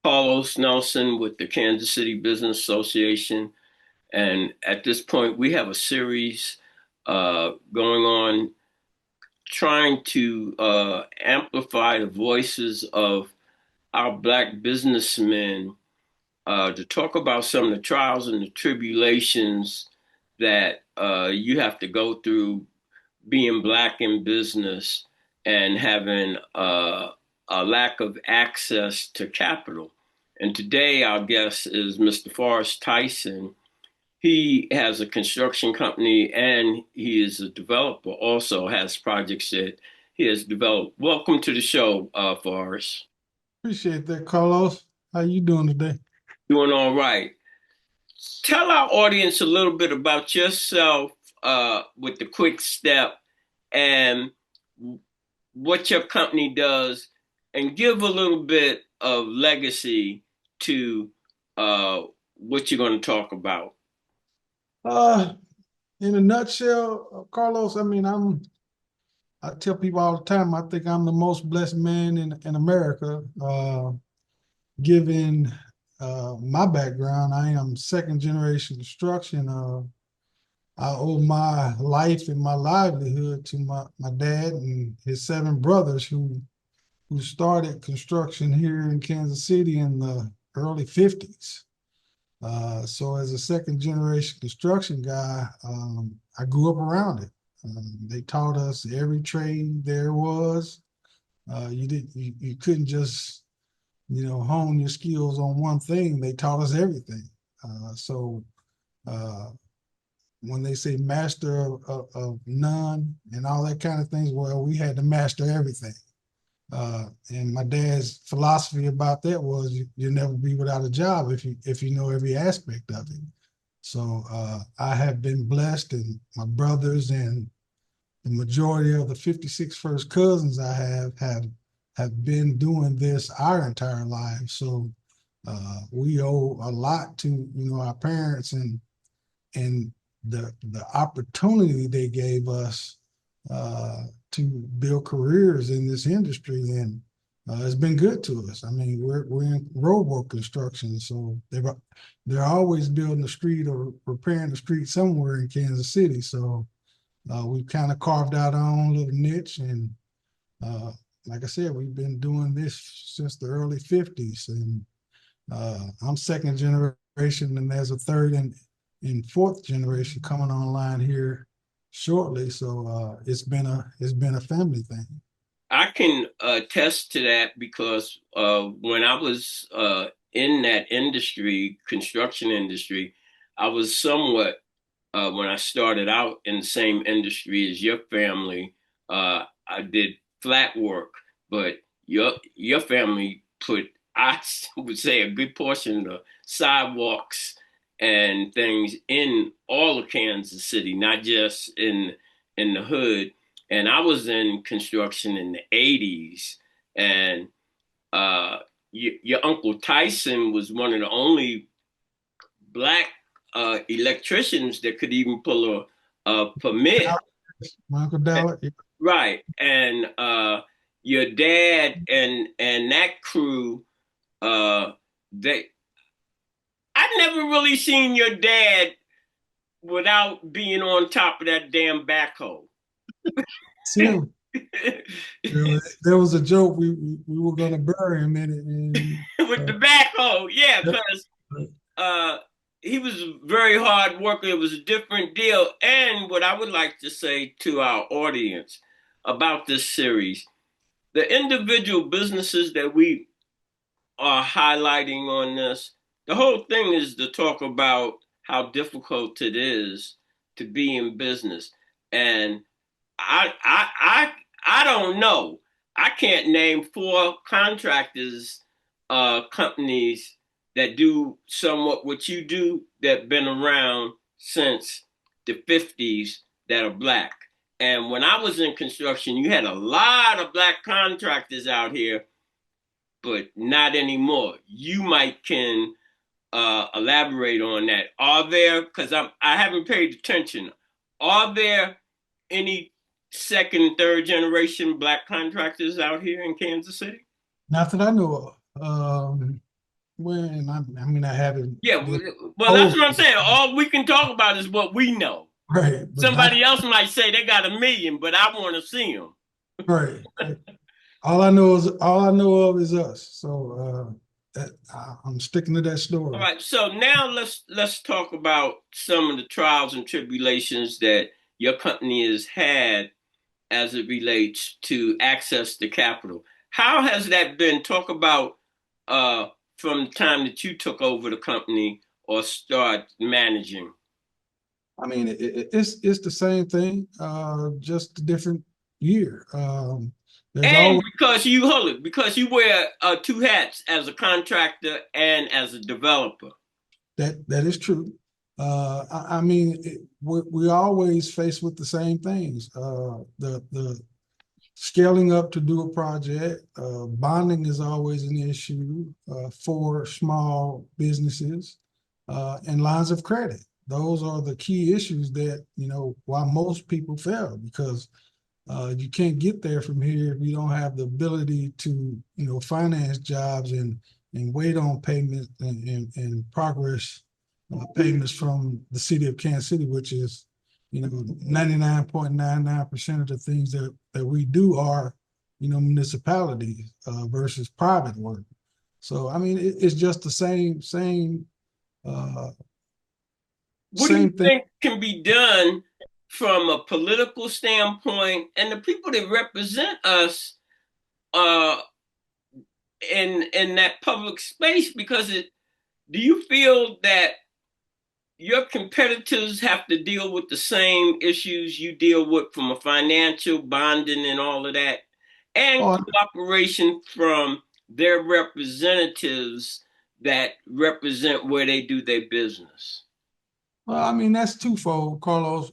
Carlos Nelson with the Kansas City Business Association. And at this point, we have a series going on trying to amplify the voices of our Black businessmen to talk about some of the trials and the tribulations that you have to go through being Black in business and having a lack of access to capital. And today, our guest is Mr. Forest Tyson. He has a construction company and he is a developer, also has projects that he has developed. Welcome to the show, Forrest. Appreciate that, Carlos. How you doing today? Doing all right. Tell our audience a little bit about yourself with the quick step and what your company does, and give a little bit of legacy to what you're going to talk about. Uh, in a nutshell, Carlos, I tell people all the time, I think I'm the most blessed man in America. Given my background, I am second generation construction. I owe my life and my livelihood to my dad and his seven brothers who started construction here in Kansas City in the early 50s. So as a second generation construction guy, I grew up around it. They taught us every trade there was. You couldn't just hone your skills on one thing. They taught us everything. So uh, when they say master of none and all that kind of things, well, we had to master everything. And my dad's philosophy about that was you'll never be without a job if you know every aspect of it. So I have been blessed, and my brothers and the majority of the 56 first cousins I have been doing this our entire lives. So we owe a lot to our parents and the opportunity they gave us to build careers in this industry, and it's been good to us. I mean, we're in roadwork construction, so they're always building the street or repairing the street somewhere in Kansas City. So we've kind of carved out our own little niche, and uh, like I said, we've been doing this since the early '50s, and I'm second generation, and there's a third and fourth generation coming online here shortly. So it's been a family thing. I can attest to that because when I was in that industry, construction industry, I was somewhat, when I started out in the same industry as your family, I did flat work, but your family put, I would say, a good portion of the sidewalks and things in all of Kansas City, not just in the hood. And I was in construction in the '80s, and uh, your Uncle Tyson was one of the only Black electricians that could even pull a permit. My Uncle Dallas. Right. And your dad and that crew, they I never really seen your dad without being on top of that damn backhoe. See him. There was a joke we were gonna bury him in it, and With the backhoe, yeah, yep. because uh, he was a very hard worker. It was a different deal. And what I would like to say to our audience about this series, the individual businesses that we are highlighting on this, the whole thing is to talk about how difficult it is to be in business. And I I I I don't know. I can't name four contractors companies that do somewhat what you do that have been around since the '50s that are Black. And when I was in construction, you had a lot of Black contractors out here, but not anymore. You might can elaborate on that. Are there, because I haven't paid attention, are there any second, third generation Black contractors out here in Kansas City? Not that I know of. Well, and I mean, I haven't Yeah, been well, that's exposed what I'm to it, saying. All we can talk about is what we know. right? But Somebody else might say they got 1 million, but I want to see them. right. All I know of is us. So I'm sticking to that All story. right, so now let's talk about some of the trials and tribulations that your company has had as it relates to access to capital. How has that been? Talk about uh, from the time that you took over the company or start managing. I mean, it's the same thing, just a different year. There's And always because you hold it, because you wear two hats as a contractor and as a developer. that is true. I mean, we always face with the same things. The scaling up to do a project, bonding is always an issue for small businesses, and lines of credit. Those are the key issues that, why most people fail, because you can't get there from here if you don't have the ability to, finance jobs and wait on payment and progress payments from the city of Kansas City, which is, 99.99% of the things that we do are, municipalities versus private work. So I mean, it's just the uh, What do you same thing. think can be done from a political standpoint and the people that represent us uh, in that public space? Because do you feel that your competitors have to deal with the same issues you deal with from a financial bonding and all of that, and Oh, cooperation from their representatives that represent where they do their business? well, I mean, that's twofold, Carlos.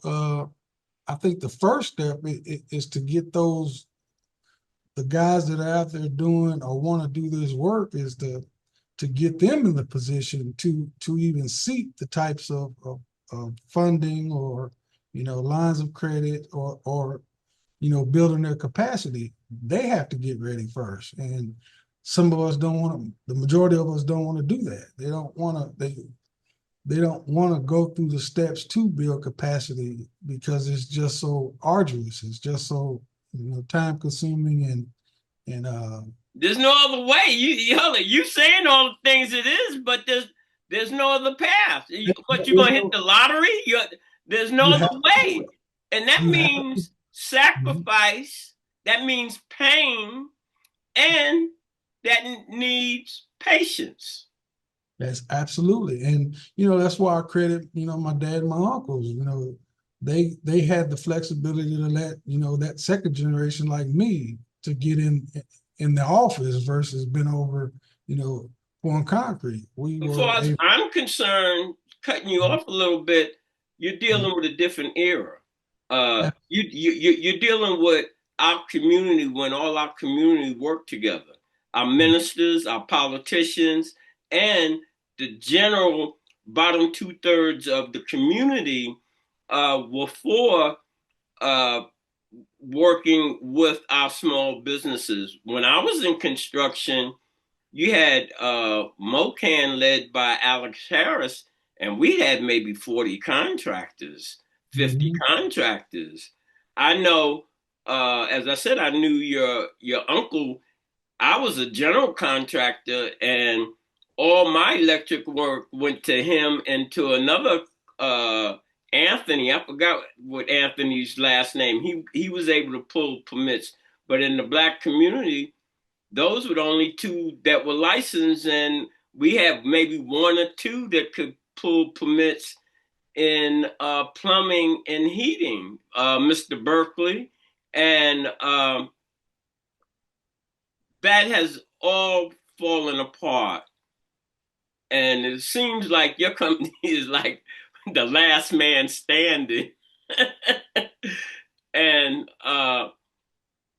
I think the first step is to get the guys that are out there doing or want to do this work is to get them in the position to even seek the types of funding or lines of credit or building their capacity. They have to get ready first, and some of us don't want to. The majority of us don't want to do that. They don't want to. They don't want to go through the steps to build capacity because it's just so arduous. It's just so time consuming and There's no other way. You saying all the things it is, but there's no other path. What you there's gonna hit no the lottery? There's no you other have to do way, it. and that You have to. means Mhm. sacrifice. That means pain, and that needs patience. That's absolutely, and that's why I credit my dad and my uncles. They had the flexibility to let that second generation like me to get in the office versus been over you know pouring concrete. We As were far as able. I'm concerned, cutting you off a little bit, you're Mhm. dealing with a different era. You're dealing with our community when all our community work together. Our ministers, our politicians, and the general bottom 2/3 of the community were for uh, working with our small businesses. When I was in construction, you had MoCan led by Alex Harris, and we had maybe 40 contractors, 50 Mhm. contractors. I know, as I said, I knew your uncle. I was a general contractor, and all my electric work went to him and to another Anthony. I forgot what Anthony's last name. He was able to pull permits, but in the black community, those were the only two that were licensed, and we have maybe one or two that could pull permits in plumbing and heating. Mr. Berkeley, and that has all fallen apart. And it seems like your company is like the last man standing. And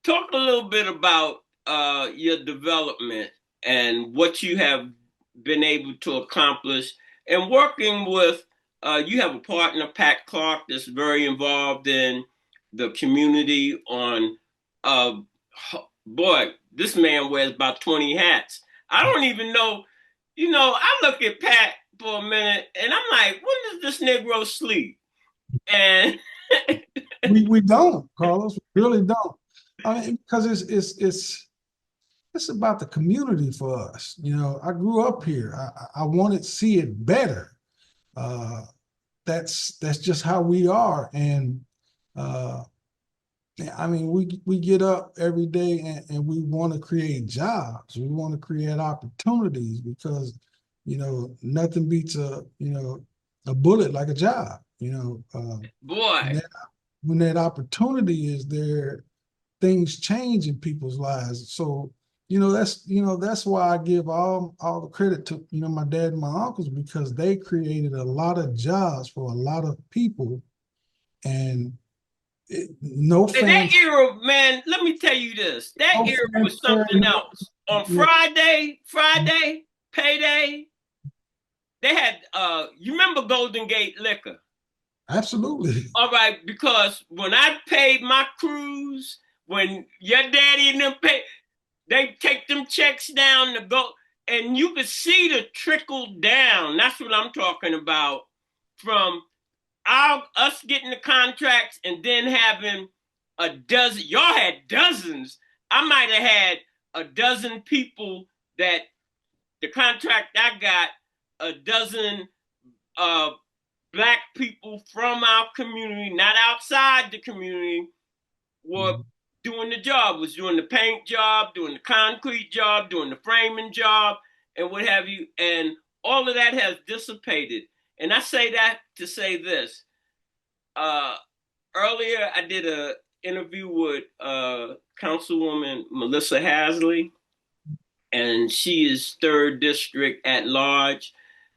talk a little bit about your development and what you have been able to accomplish and working with. You have a partner, Pat Clark, that's very involved in the community on. Boy, this man wears about 20 hats. I don't even know. I look at Pat for a minute and I'm like, when does this Negro sleep? And We don't, Carlos. We really don't. I mean, because it's about the community for us. I grew up here. I wanted to see it better. Uh, that's just how we are. And uh, I mean, we get up every day and we want to create jobs. We want to create opportunities because nothing beats a bullet like a job. boy, When that opportunity is there, things change in people's lives. So that's why I give all the credit to my dad and my uncles because they created a lot of jobs for a lot of people, and no and that fanfare, era, man, let me tell you this. That no era was fanfare, something else. On yeah, Friday, payday, they had you remember Golden Gate Liquor? absolutely. All right, because when I paid my cruise, when your daddy and them pay, they take them checks down to go, and you could see the trickle down. That's what I'm talking about. From us getting the contracts and then having a dozen. Y'all had dozens. I might have had a dozen people that the contract I got, a dozen uh, black people from our community, not outside the community, were Mhm. doing the job, was doing the paint job, doing the concrete job, doing the framing job, and what have you. And all of that has dissipated. And I say that to say this. Uh, Earlier, I did a interview with Councilwoman Melissa Hasley, and she is third district at large.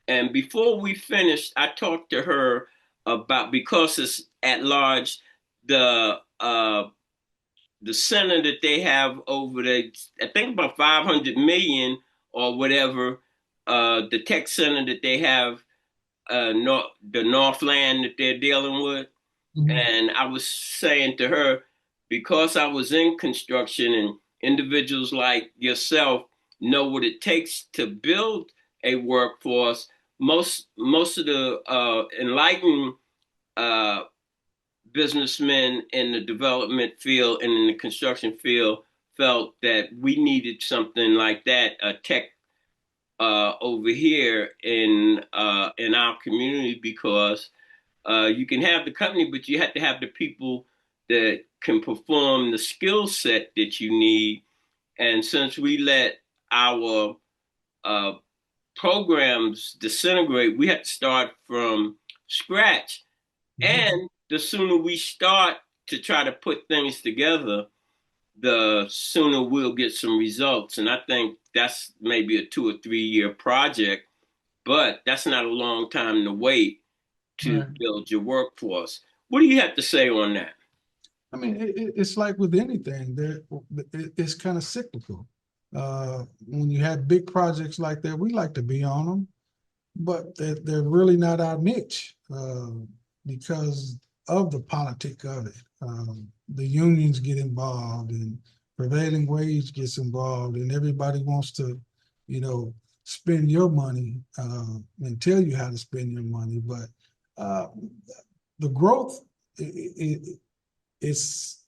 And before we finished, I talked to her about because it's at large, the center that they have over there, I think about 500 million or whatever, the tech center that they have, the Northland that they're dealing with. Mhm. And I was saying to her, because I was in construction and individuals like yourself know what it takes to build a workforce, most of the enlightened uh, businessmen in the development field and in the construction field felt that we needed something like that, a tech over here in our community because you can have the company, but you have to have the people that can perform the skill set that you need. And since we let our uh, programs disintegrate, we have to start from scratch. Mhm. And the sooner we start to try to put things together, the sooner we'll get some results. And I think that's maybe a 2 or 3 year project, but that's not a long time to wait to Right. build your workforce. What do you have to say on that? I mean, it's like with anything, it's kind of cyclical. When you have big projects like that, we like to be on them, but they're really not our niche because of the politic of it. The unions get involved and prevailing wage gets involved, and everybody wants to, you know, spend your money and tell you how to spend your money. But uh, the growth, it's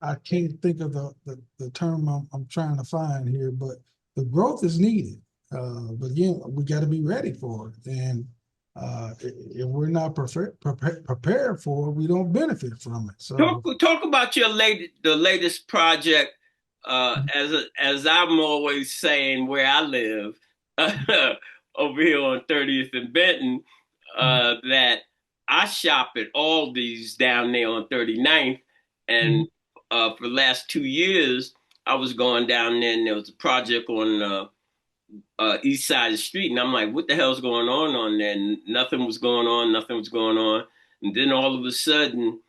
I can't think of the term I'm trying to find here, but the growth is needed. But again, we got to be ready for it. And if we're not prepared for it, we don't benefit from it. So, Talk about the latest project. As I'm always saying, where I live, over here on 30th and Benton, that I shop at Aldi's down there on 39th, and mhm, for the last 2 years, I was going down there, and there was a project on east side of the street, and I'm like, what the hell's going on there? And nothing was going on, nothing was going on, and then all of a sudden,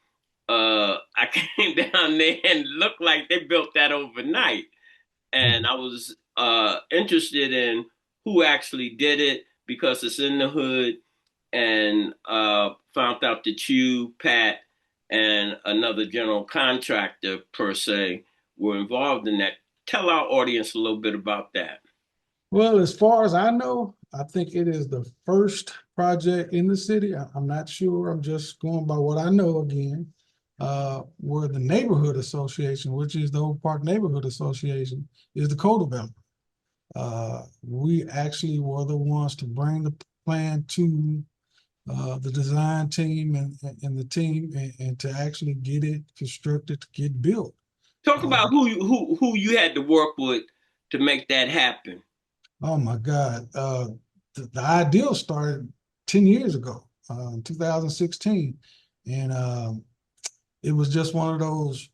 I came down there and it looked like they built that overnight, and mhm, I was interested in who actually did it because it's in the hood, and found out that you, Pat, and another general contractor per se were involved in that. tell our audience a little bit about that. Well, as far as I know, I think it is the first project in the city. I'm not sure. I'm just going by what I know again. Where the neighborhood association, which is the Oak Park Neighborhood Association, is the co-developer. We actually were the ones to bring the plan to the design team and the team and to actually get it constructed to get built. Talk Uh, about who you had to work with to make that happen. oh my God. The ideal started 10 years ago, 2016. And it was just one of those,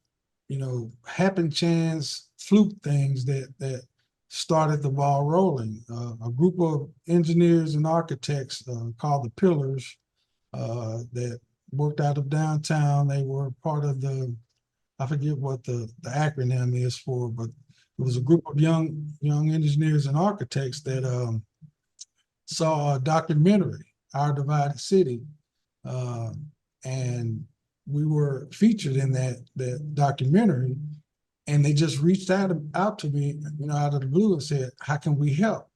happen chance fluke things that started the ball rolling. A group of engineers and architects called the Pillars that worked out of downtown. They were part of I forget what the acronym is for, but it was a group of young engineers and architects that saw a documentary, Our Divided City, uh, and we were featured in that documentary. And they just reached out to me, out of the blue and said, "How can we help?"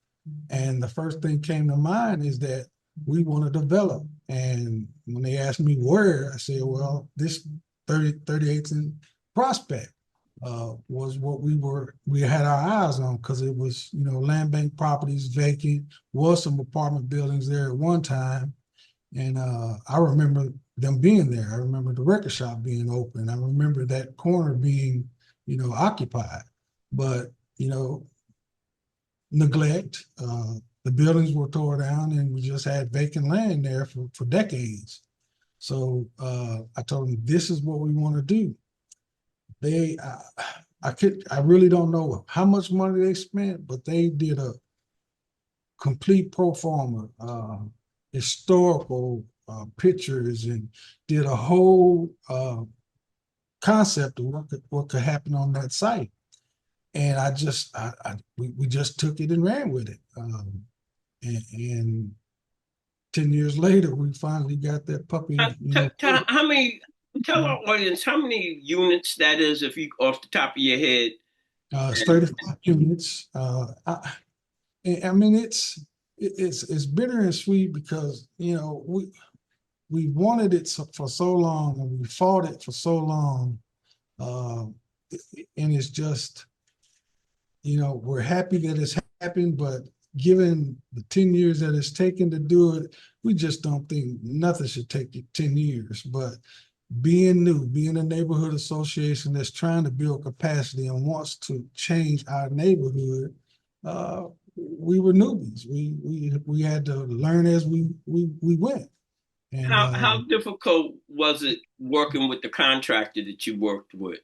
And the first thing came to mind is that we want to develop. And when they asked me where, I said, well, this 38th and Prospect was what we had our eyes on because it was, land bank properties vacant, was some apartment buildings there at one time. And I remember them being there. I remember the record shop being open. I remember that corner being, occupied. But, neglect. The buildings were torn down, and we just had vacant land there for decades. So I told them, "This is what we want to do." They, I really don't know how much money they spent, but they did a complete pro forma, historical pictures, and did a whole concept of what could happen on that site. And we just took it and ran with it. And 10 years later, we finally got that puppy, Tell our audience how many units that is, if you off the top of your head. it's And 35 units. I mean, it's bitter and sweet because, we wanted it for so long and we fought it for so long. Uh, and it's just, we're happy that it's happened, but given the 10 years that it's taken to do it, we just don't think nothing should take 10 years. But being new, being a neighborhood association that's trying to build capacity and wants to change our neighborhood, we were newbies. We had to learn as we went. And how difficult was it working with the contractor that you worked with?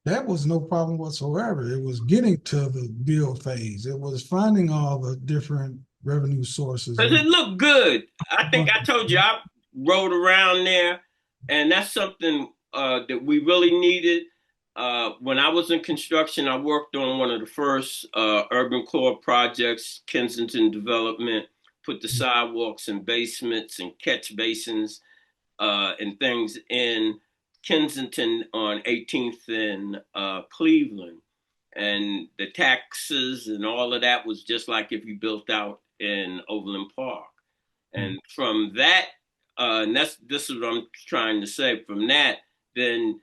that was no problem whatsoever. It was getting to the build phase. It was finding all the different revenue sources. Because it looked good. I think I told you I rode around there, and that's something that we really needed. When I was in construction, I worked on one of the first urban core projects, Kensington Development, put the sidewalks and basements and catch basins and things in Kensington on 18th and Cleveland. And the taxes and all of that was just like if you built out in Overland Park. And from that, and this is what I'm trying to say. From that, then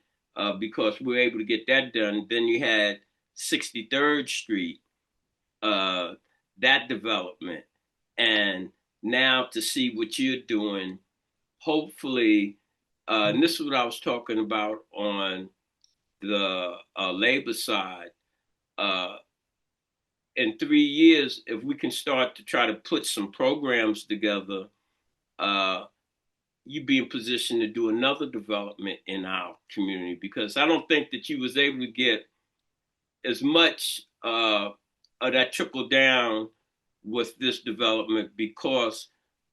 because we were able to get that done, then you had 63rd Street, uh, that development, and now to see what you're doing, hopefully, and this is what I was talking about on the labor side. Uh, in 3 years, if we can start to try to put some programs together, uh, you be in position to do another development in our community because I don't think that you was able to get as much of that trickle down with this development because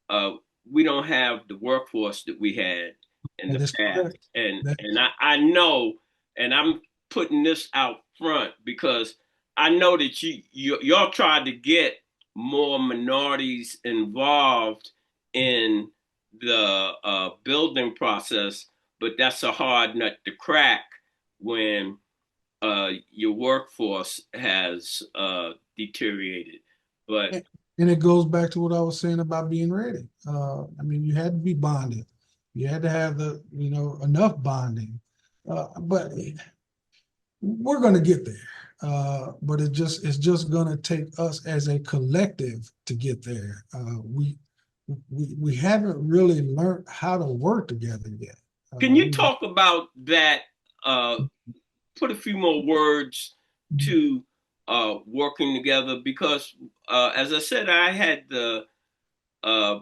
uh, we don't have the workforce that we had in the that is past. correct. And That, and I know, and I'm putting this out front because I know that y'all tried to get more minorities involved in the building process, but that's a hard nut to crack when your workforce has deteriorated. But And it goes back to what I was saying about being ready. I mean, you had to be bonded. You had to have the, enough bonding. But we're going to get there. But it's just going to take us as a collective to get there. We haven't really learned how to work together yet. can you We talk about that? Uh, put a few more words to working together because, as I said, I had the uh,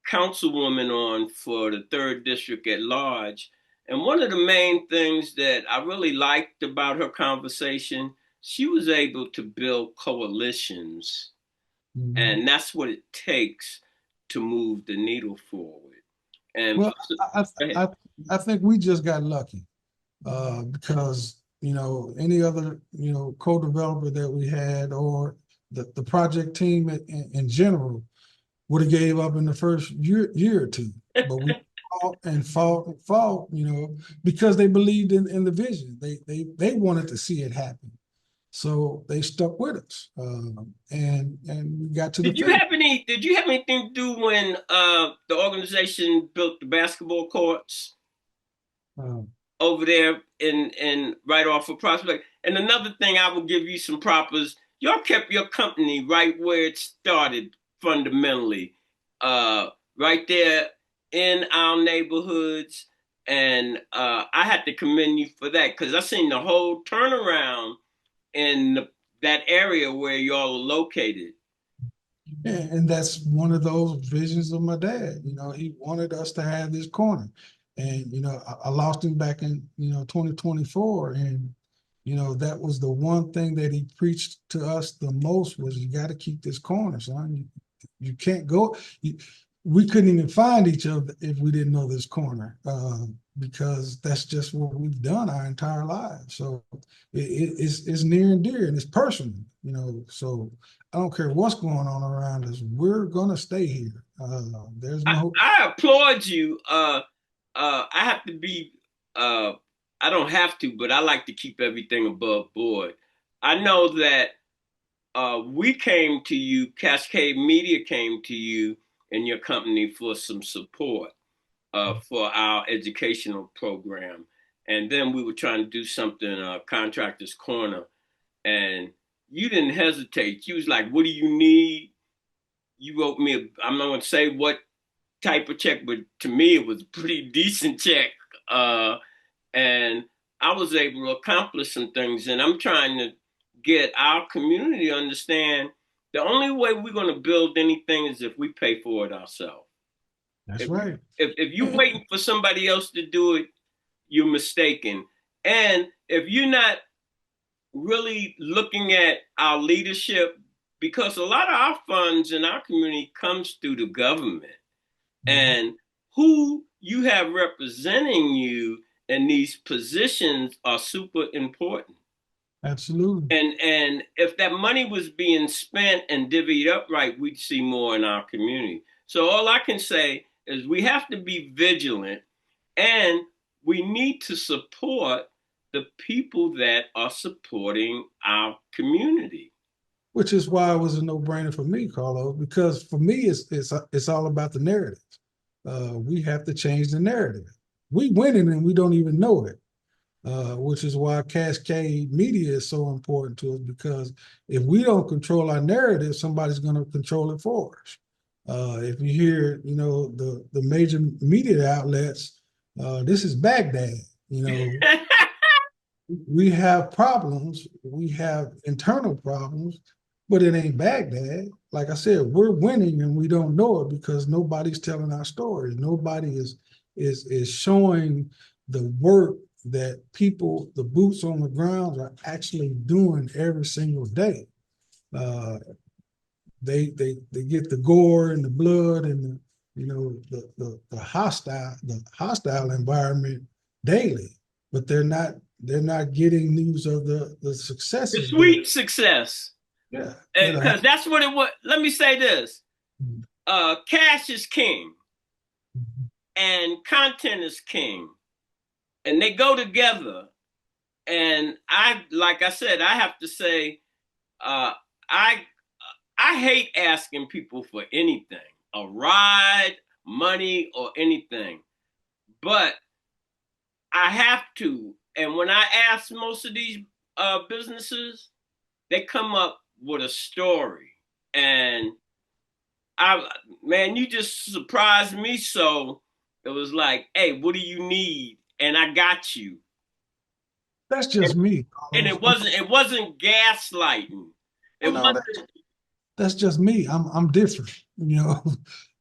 councilwoman on for the third district at large. And one of the main things that I really liked about her conversation, she was able to build coalitions. Mhm. And that's what it takes to move the needle forward. And Well, I, I I I think we just got lucky because any other co-developer that we had or the project team in general would have gave up in the first year or two. But we fought and fought and fought, because they believed in the vision. They wanted to see it happen. So they stuck with us. And we got to the finish. did you have anything to do when the organization built the basketball courts Um, over there in right off of Prospect? And another thing I will give you some propers, y'all kept your company right where it started fundamentally. Uh right there in our neighborhoods. And I had to commend you for that because I seen the whole turnaround in that area where y'all are located. and that's one of those visions of my dad. He wanted us to have this corner. And, I lost him back in, 2024. And, that was the one thing that he preached to us the most was you got to keep this corner, son. You can't go. We couldn't even find each other if we didn't know this corner, because that's just what we've done our entire lives. So it's near and dear and it's personal, so I don't care what's going on around us. We're gonna stay here. There's no. I applaud you. I have to be. Uh, I don't have to, but I like to keep everything above board. I know that we came to you, Cascade Media came to you and your company for some support for our educational program, and then we were trying to do something, Contractors Corner, and you didn't hesitate. You was like, "What do you need?" You wrote me. I'm not going to say what type of check, but to me it was a pretty decent check. Uh, and I was able to accomplish some things. And I'm trying to get our community to understand the only way we're going to build anything is if we pay for it ourselves. That's If, right. if you're waiting for somebody else to do it, you're mistaken. And if you're not really looking at our leadership, because a lot of our funds in our community comes through the government Mhm. and who you have representing you in these positions are super important. Absolutely. And if that money was being spent and divvied up right, we'd see more in our community. So all I can say is we have to be vigilant and we need to support the people that are supporting our community. Which is why it was a no-brainer for me, Carlos, because for me it's all about the narrative. We have to change the narrative. We winning and we don't even know it. Which is why Cascade Media is so important to us because if we don't control our narrative, somebody's going to control it for us. If you hear, the major media outlets, this is Baghdad. We have problems. We have internal problems, but it ain't Baghdad. Like I said, we're winning and we don't know it because nobody's telling our story. Nobody is showing the work that people, the boots on the ground, are actually doing every single day. Uh, they get the gore and the blood and the hostile environment daily, but they're not getting news of the The successes that sweet success. yeah that are Because that's what it was. Let me say this, cash is king and content is king, and they go together. And like I said, I have to say, I I hate asking people for anything, a ride, money, or anything. But I have to. And when I ask most of these businesses, they come up with a story. And I, man, you just surprised me. So it was like, hey, what do you need? And I got you. That's And, just me, and Carlos. it wasn't gaslighting. It Well, no, wasn't. that's just me. I'm different, you know.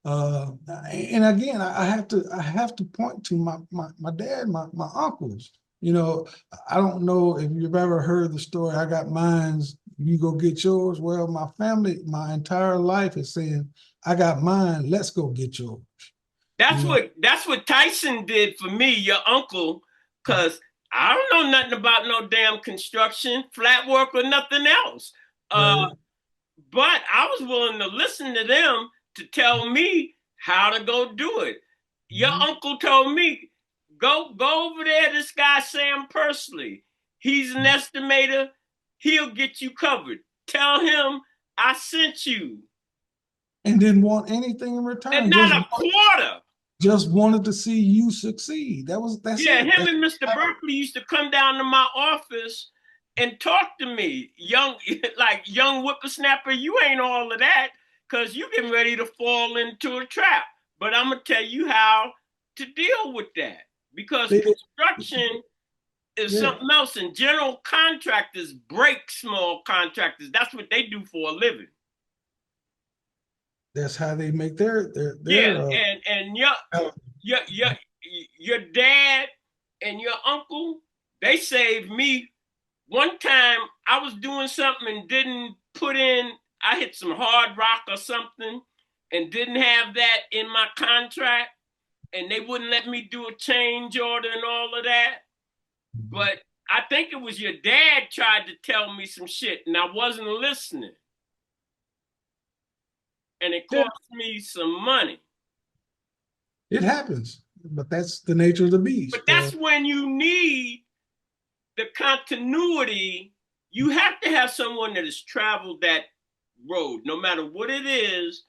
And again, I have to point to my dad, my uncles. You know, I don't know if you've ever heard the story. I got mines. You go get yours. Well, my family, my entire life is saying, I got mine. Let's go get yours. You know, That's what Tyson did for me, your uncle, because I don't know nothing about no damn construction, flat work, or nothing else. Uh, right? but I was willing to listen to them to tell me how to go do it. Your Mhm. uncle told me, go over there, this guy Sam Persley. He's an estimator. He'll get you covered. Tell him I sent you. And didn't want anything in And return. not a quarter. Just wanted to see you succeed. That's Yeah, it. him and Mr. Berkeley used to come down to my office and talk to me. Young, like young whippersnapper, you ain't all of that because you getting ready to fall into a trap. But I'm gonna tell you how to deal with that because They did, construction is yeah. something else, and general contractors break small contractors. That's what they do for a living. That's how they make their Yeah, and uh, your your your dad and your uncle, they saved me. One time I was doing something and didn't put in, I hit some hard rock or something and didn't have that in my contract, and they wouldn't let me do a change order and all of that. But I think it was your dad tried to tell me some shit and I wasn't listening, and it yeah, cost me some money. it happens. But that's the nature of the But beast. that's when you need the continuity. You have to have someone that has traveled that road, no matter what it is,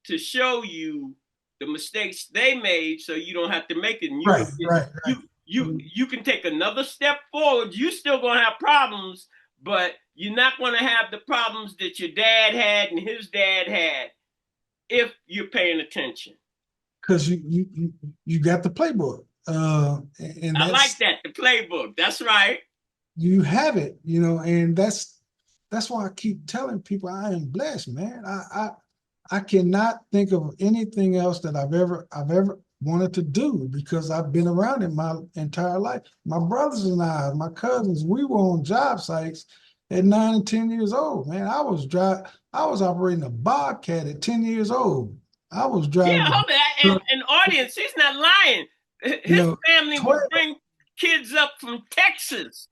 to show you the mistakes they made so you don't have to make it. And you can Right, right, right. you can take another step forward. You still gonna have problems, but you're not gonna have the problems that your dad had and his dad had if you're paying attention. Because you got the playbook. And I like that's that, the playbook. That's right. you have it, you know, and that's why I keep telling people I am blessed, man. I cannot think of anything else that I've ever wanted to do because I've been around it my entire life. My brothers and I, my cousins, we were on job sites at 9 and 10 years old. Man, I was operating a Bobcat at 10 years old. I was Yeah, driving hold on. the, And audience, he's not lying. you His know, family would 12. bring kids up from Texas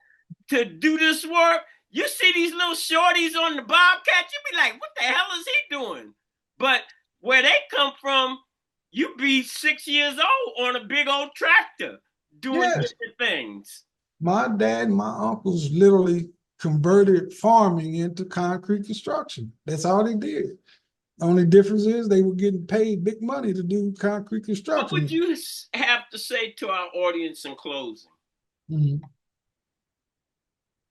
to do this work. You see these little shorties on the Bobcat, you be like, what the hell is he doing? But where they come from, you be 6 years old on a big old tractor doing Yes, different things. my dad and my uncles literally converted farming into concrete construction. That's all they did. Only difference is they were getting paid big money to do concrete What would construction. you have to say to our audience in closing? Mhm.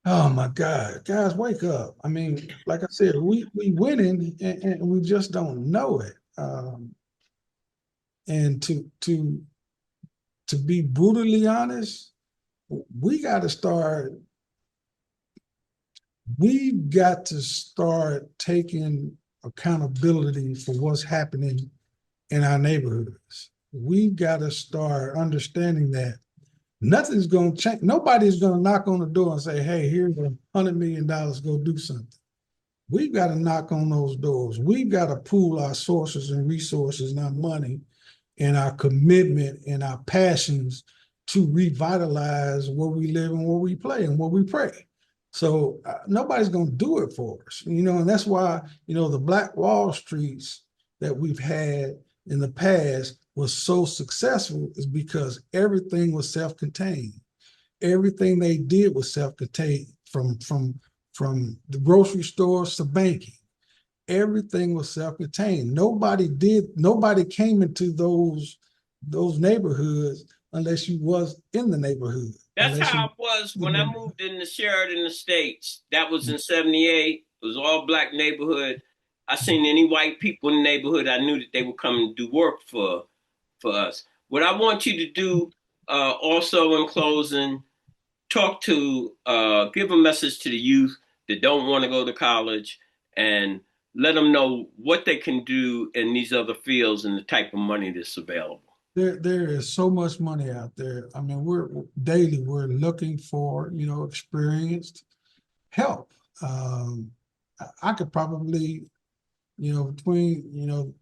Oh my God, guys, wake up! I mean, like I said, we winning and we just don't know it. And to be brutally honest, we got to start. We've got to start taking accountability for what's happening in our neighborhoods. We've got to start understanding that nothing's going to change. Nobody's going to knock on the door and say, hey, here's $100 million, go do something. We've got to knock on those doors. We've got to pool our sources and resources and our money and our commitment and our passions to revitalize where we live and where we play and where we pray. So nobody's going to do it for us, you know, and that's why, you know, the Black Wall Streets that we've had in the past was so successful is because everything was self-contained. everything they did was self-contained, from the grocery stores to banking. Everything was self-contained. Nobody came into those neighborhoods unless you was in the neighborhood, That's unless how you. it was when I moved into Sheridan Estates. That was in '78. It was all black neighborhood. I seen any white people in the neighborhood, I knew that they would come and do work for us. What I want you to do, also in closing, give a message to the youth that don't want to go to college, and let them know what they can do in these other fields and the type of money that's available. There is so much money out there. I mean, we're looking for, experienced help. I could probably, between,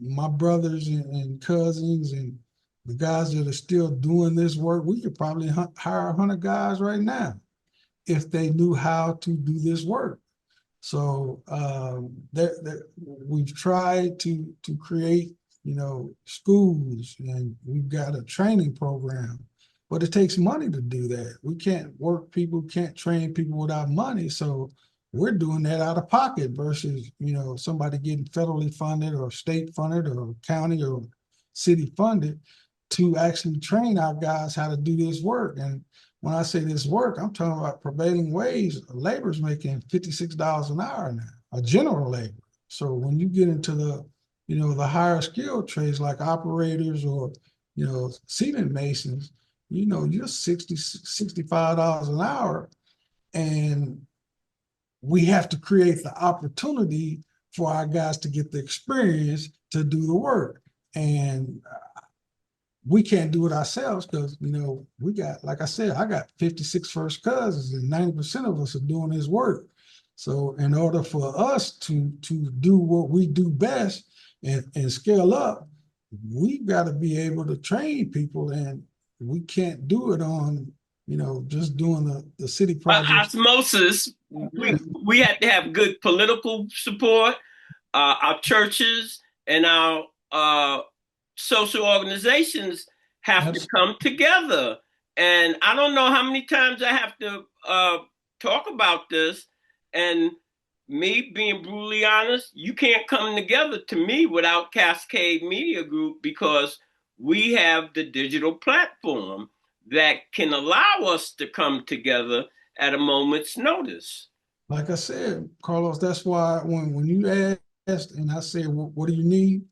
my brothers and cousins and the guys that are still doing this work, we could probably hire 100 guys right now if they knew how to do this work. So we've tried to create, schools, and we've got a training program, but it takes money to do that. We can't can't train people without money. So we're doing that out of pocket versus, somebody getting federally funded or state funded or county or city funded to actually train our guys how to do this work. And when I say this work, I'm talking about prevailing wage. Labor's making $56 an hour now, a general labor. So when you get into the higher skilled trades like operators or, cement masons, you're $65 an hour. And we have to create the opportunity for our guys to get the experience to do the work. And we can't do it ourselves because, we got, like I said, I got 56 first cousins and 90% of us are doing this work. So in order for us to do what we do best and scale up, we've got to be able to train people, and we can't do it on, just doing the city projects. Osmosis. We have to have good political support. Our churches and our social organizations have to Absolutely. come together. And I don't know how many times I have to talk about this. And me being brutally honest, you can't come together to me without Cascade Media Group, because we have the digital platform that can allow us to come together at a moment's notice. Like I said, Carlos, that's why when you asked and I said, what do you need?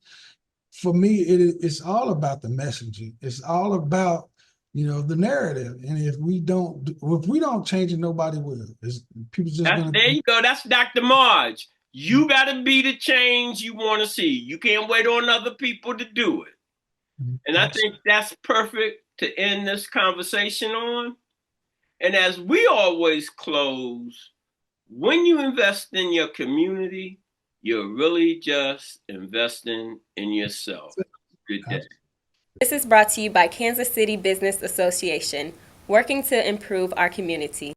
For me, it's all about the messaging. It's all about, the narrative. And if we don't change it, nobody will. People just gonna. There you go. That's Dr. Marge. You got to be the change you want to see. You can't wait on other people to do it. And I think Absolutely. that's perfect to end this conversation on. And as we always close, when you invest in your community, you're really just investing in yourself. Good day. This is brought to you by Kansas City Business Association, working to improve our community.